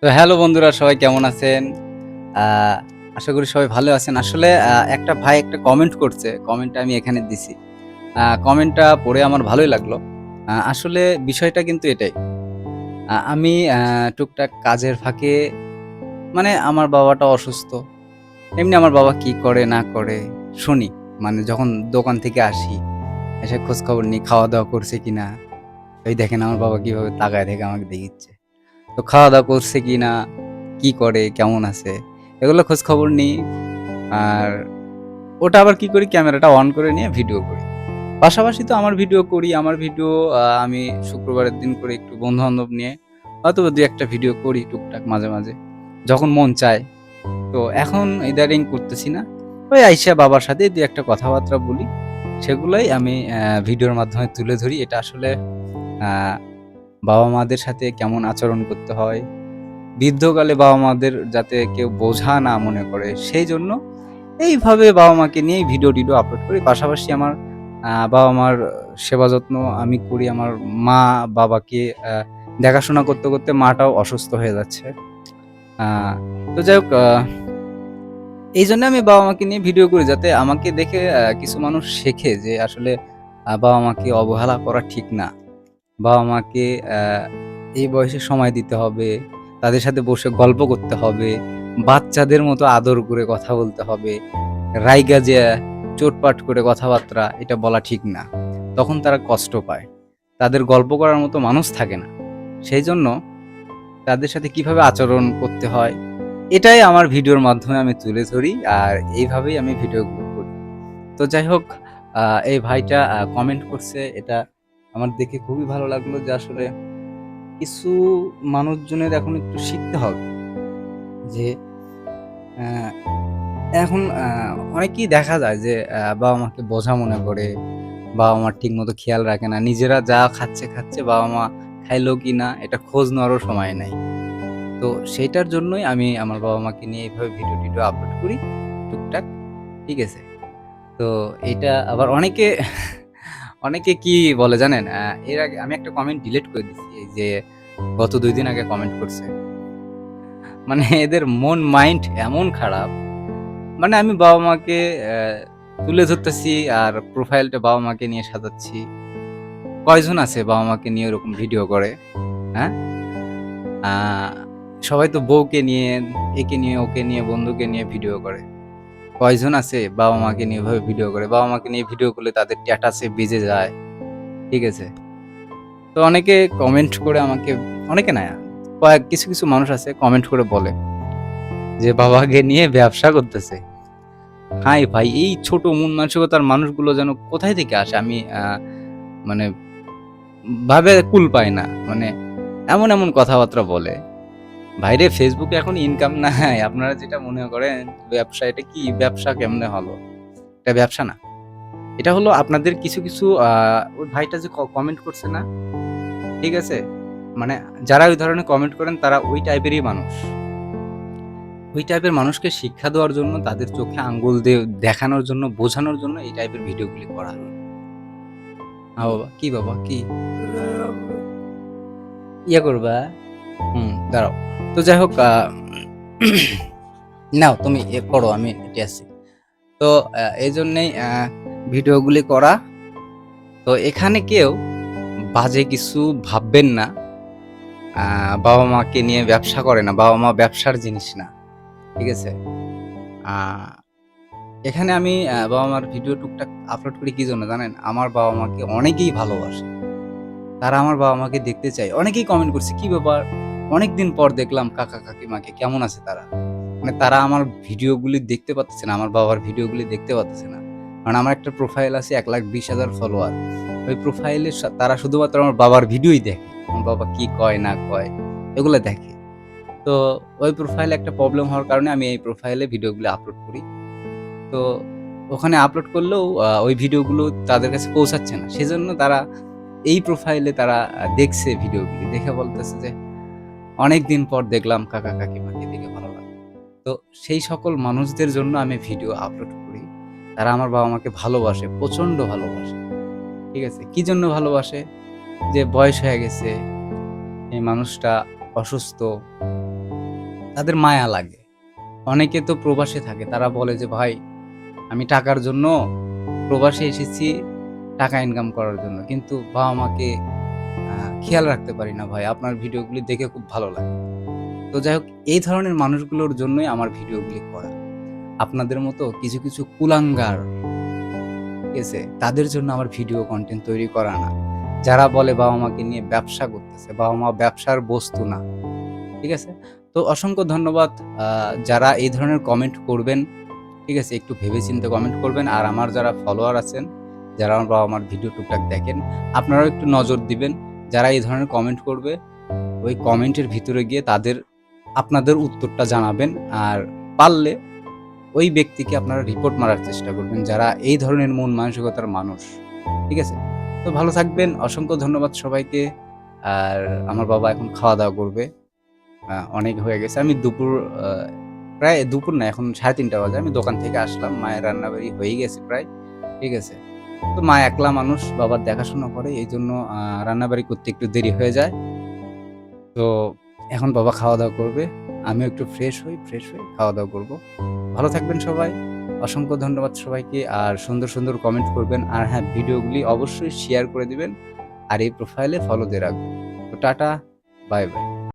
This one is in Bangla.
তো হ্যালো বন্ধুরা, সবাই কেমন আছেন? আ আশা করি সবাই ভালো আছেন। আসলে একটা ভাই একটা কমেন্ট করছে। কমেন্টটা আমি এখানে দিছি। কমেন্টটা পড়ে আমার ভালোই লাগলো। আসলে বিষয়টা কিন্তু এটাই। আমি টুকটাক কাজের ফাঁকে মানে আমার বাবাটা অসুস্থ। এমনি আমার বাবা কি করে না করে শুনি। মানে যখন দোকান থেকে আসি, এসে খোঁজখবর নিই খাওয়া-দাওয়া করছে কিনা। এই দেখেন আমার বাবা কিভাবে তাকায় থেকে আমাকে দেখিচ্ছে। তো খাওয়া-দাওয়া করছে কিনা, কি করে, কেমন আছে, এগুলো খোঁজখবর নিই। আর ওটা আবার কি করি ক্যামেরাটা অন করে নিয়ে ভিডিও করি। পাশাপাশি তো আমার ভিডিও করি। আমার ভিডিও আমি শুক্রবারের দিন করে একটু বন্ধু-বান্ধব নিয়ে হয়তোবা ২-১ টা ভিডিও করি টুকটাক মাঝে, মাঝে। যখন মন চায়। তো এখন ইদারিং করতেছি না। ওই আইসা বাবার সাথে ২-১ টা কথাবার্তা বলি। সেগুলাই আমি ভিডিওর মাধ্যমে তুলে ধরি। এটা আসলে আ বাবা-মাদের সাথে কেমন আচরণ করতে হয়, বৃদ্ধকালে বাবা-মাদের যাতে কেউ বোঝা না মনে করে, সেইজন্য এইভাবে বাবা-মাকে নিয়েই ভিডিও-টিডিও আপলোড করি। পাশাপাশি আমার বাবা-মার সেবা যত্ন আমি করি। আমার মা-বাবাকে দেখাশোনা করতে, করতে মাটাও অসুস্থ হয়ে যাচ্ছে। আ তো যাই হোক এইজন্য আমি বাবা-মাকে নিয়ে ভিডিও করি যাতে আমাকে দেখে কিছু মানুষ শেখে যে আসলে বাবা-মাকে অবহেলা করা ঠিক না। বাবা-মাকে এই বয়সে সময় দিতে হবে। তাদের সাথে বসে গল্প করতে হবে। বাচ্চাদের মতো আদর করে কথা বলতে হবে। রাইগা যেয়ে চোটপাট করে কথাবার্তা এটা বলা ঠিক না। তখন তারা কষ্ট পায়। তাদের গল্প করার মতো মানুষ থাকে না। সেইজন্য তাদের সাথে কিভাবে আচরণ করতে হয়, এটাই আমার ভিডিওর মাধ্যমে আমি তুলে ধরি। আর এইভাবেই আমি ভিডিওগুলো করি। তো যাই হোক আ এই ভাইটা কমেন্ট করছে এটা আমার দেখে খুবই ভালো লাগলো যে আসলে কিছু মানুষজনের এখন একটু শিখতে হবে যে অ্যা এখন অনেকেই দেখা যায় যে বাবা-মাকে বোঝা মনে করে, বাবা-মা ঠিকমতো খেয়াল রাখে না। নিজেরা যা খাচ্ছে, খাচ্ছে বাবা-মা খাইলো কিনা এটা খোঁজ নেওয়ারও সময় নাই। তো সেইটার জন্যই আমি আমার বাবা-মাকে নিয়ে এভাবে ভিডিও-টিডিও আপলোড করি টুকটাক। ঠিক আছে? তো এইটা আবার অনেকে অনেকে কি বলে জানেন? এর আগে আমি একটা কমেন্ট ডিলিট করে দিছি। এই যে গত ২ দিন আগে কমেন্ট করছে। মানে এদের মন মাইন্ড এমন খারাপ। মানে আমি বাবা-মাকে তুলে ধরতেছি আর প্রোফাইলটা বাবা-মাকে নিয়ে সাজাচ্ছি। কয়জন আছে বাবা-মাকে নিয়ে ওরকম ভিডিও করে, হ্যাঁ? আ সবাই তো বউকে নিয়ে, একে নিয়ে, ওকে নিয়ে, বন্ধুকে নিয়ে ভিডিও করে। কয়জন আছে বাবা-মাকে নিয়ে এভাবে ভিডিও করে? বাবা-মাকে নিয়ে ভিডিও করলে তাদের স্ট্যাটাসে বেজে যায়। ঠিক আছে? তো অনেকে কমেন্ট করে আমাকে অনেকে না, কিছু, কিছু মানুষ আছে কমেন্ট করে বলে যে, "বাবাকে নিয়ে ব্যবসা করতেছে।" হায় ভাই! এই ছোট মন মানসিকতার মানুষগুলো যেন কোথায় থেকে আসে আমি মানে ভাবে কুল পাই না। মানে এমন, এমন কথাবার্তা বলে। ভাইরে Facebook এ এখন ইনকাম নাই। আপনারা যেটা মনে করেন ব্যবসা, এটা কি ব্যবসা কেমনে হলো? এটা ব্যবসা না। এটা হলো আপনাদের কিছু, কিছু ওই ভাইটা যে কমেন্ট করছে না? ঠিক আছে? মানে যারা ওই ধরনের কমেন্ট করেন তারা ওই টাইপেরই মানুষ। ওই টাইপের মানুষকে শিক্ষা দেওয়ার জন্য, তাদের চোখে আঙ্গুল দিয়ে দেখানোর জন্য, বোঝানোর জন্য এই টাইপের ভিডিওগুলি করা। বাবা, কি বাবা? কি? ইয়ে করবা? দাঁড়াও। তো যাই হোক নাও তুমি করো আমি এটি আছি। তো এজন্যই ভিডিওগুলি করা। তো এখানে কেউ বাজে কিছু ভাববেন না। আ বাবা-মাকে নিয়ে ব্যবসা করে না। বাবা-মা ব্যবসার জিনিস না। ঠিক আছে? আ এখানে আমি বাবা-মার ভিডিও টুকটাক আপলোড করি কি জন্য জানেন? আমার বাবা-মাকে অনেকেই ভালোবাসে। তারা আমার বাবা-মাকে দেখতে চায়। অনেকেই কমেন্ট করছে, "কি ব্যাপার? অনেকদিন পর দেখলাম কাকা-কাকিমাকে, কেমন আছে তারা?" মানে তারা আমার ভিডিওগুলি দেখতে পারতেছে না। আমার বাবার ভিডিওগুলি দেখতে পারতেছে না। কারণ আমার একটা প্রোফাইল আছে ১,২০,০০০ ফলোয়ার। ওই প্রোফাইলে তারা শুধুমাত্র আমার বাবার ভিডিওই দেখে। আমার বাবা কি কয় না কয় এগুলা দেখে। তো ওই প্রোফাইলে একটা প্রবলেম হওয়ার কারণে আমি এই প্রোফাইলে ভিডিওগুলো আপলোড করি। তো ওখানে আপলোড করলেও ওই ভিডিওগুলো তাদের কাছে পৌঁছাচ্ছে না। সেজন্য তারা এই প্রোফাইলে তারা দেখছে ভিডিওগুলি। দেখে বলতেছে যে, "অনেকদিন পর দেখলাম কাকা-কাকিমাকে দেখে ভালো লাগলো।" তো সেই সকল মানুষদের জন্য আমি ভিডিও আপলোড করি। তারা আমার বাবা-মাকে ভালোবাসে, প্রচন্ড ভালোবাসে। ঠিক আছে? কি জন্য ভালোবাসে? যে বয়স হয়ে গেছে, এই মানুষটা অসুস্থ, তাদের মায়া লাগে। অনেকে তো প্রবাসে থাকে, তারা বলে যে ভাই আমি টাকার জন্য প্রবাসে এসেছি টাকা ইনকাম করার জন্য, কিন্তু বাবা মাকে খেয়াল রাখতে পারি না ভাই। আপনার ভিডিওগুলি দেখে খুব ভালো লাগে। তো যাই হোক, এই ধরনের মানুষগুলোর জন্যই আমার ভিডিওগুলি করা। আপনাদের মতো কিছু কিছু কুলাঙ্গার, ঠিক আছে, তাদের জন্য আমার ভিডিও কন্টেন্ট তৈরি করা না। যারা বলে বাবা মাকে নিয়ে ব্যবসা করতেছে, বাবা মা ব্যবসার বস্তু না, ঠিক আছে? তো অসংখ্য ধন্যবাদ যারা এই ধরনের কমেন্ট করবেন, ঠিক আছে? একটু ভেবেচিন্তে কমেন্ট করবেন। আর আমার যারা ফলোয়ার আছেন, যারা আমার বাবা মার ভিডিও টুকটাক দেখেন, আপনারাও একটু নজর দিবেন। যারা এই ধরনের কমেন্ট করবে, ওই কমেন্টের ভিতরে গিয়ে আপনাদের উত্তরটা জানাবেন। আর পারলে ওই ব্যক্তিকে আপনারা রিপোর্ট মারার চেষ্টা করবেন, যারা এই ধরনের মন মানসিকতার মানুষ, ঠিক আছে? তো ভালো থাকবেন। অসংখ্য ধন্যবাদ সবাইকে। আর আমার বাবা এখন খাওয়া-দাওয়া করবে। অনেক হয়ে গেছে। আমি আ প্রায় দুপুর না, এখন ৩:৩০ বাজে। আমি দোকান থেকে আসলাম। মায়ের রান্নাবাড়ি হয়েই গেছে প্রায়। ঠিক আছে? তো মা একলা মানুষ, বাবার দেখাশোনা করে। এইজন্য রান্নাবাড়ি করতে একটু দেরি হয়ে যায়। তো এখন বাবা খাওয়া-দাওয়া করবে। আমিও একটু ফ্রেশ হই, ফ্রেশ হয়ে খাওয়া-দাওয়া করব। ভালো থাকবেন সবাই। অসংখ্য ধন্যবাদ সবাইকে। আর সুন্দর, সুন্দর কমেন্ট করবেন। আর হ্যাঁ, ভিডিওগুলি অবশ্যই শেয়ার করে দিবেন। আর এই প্রোফাইলে ফলো দিয়ে রাখবেন। তো টাটা, বাই, বাই।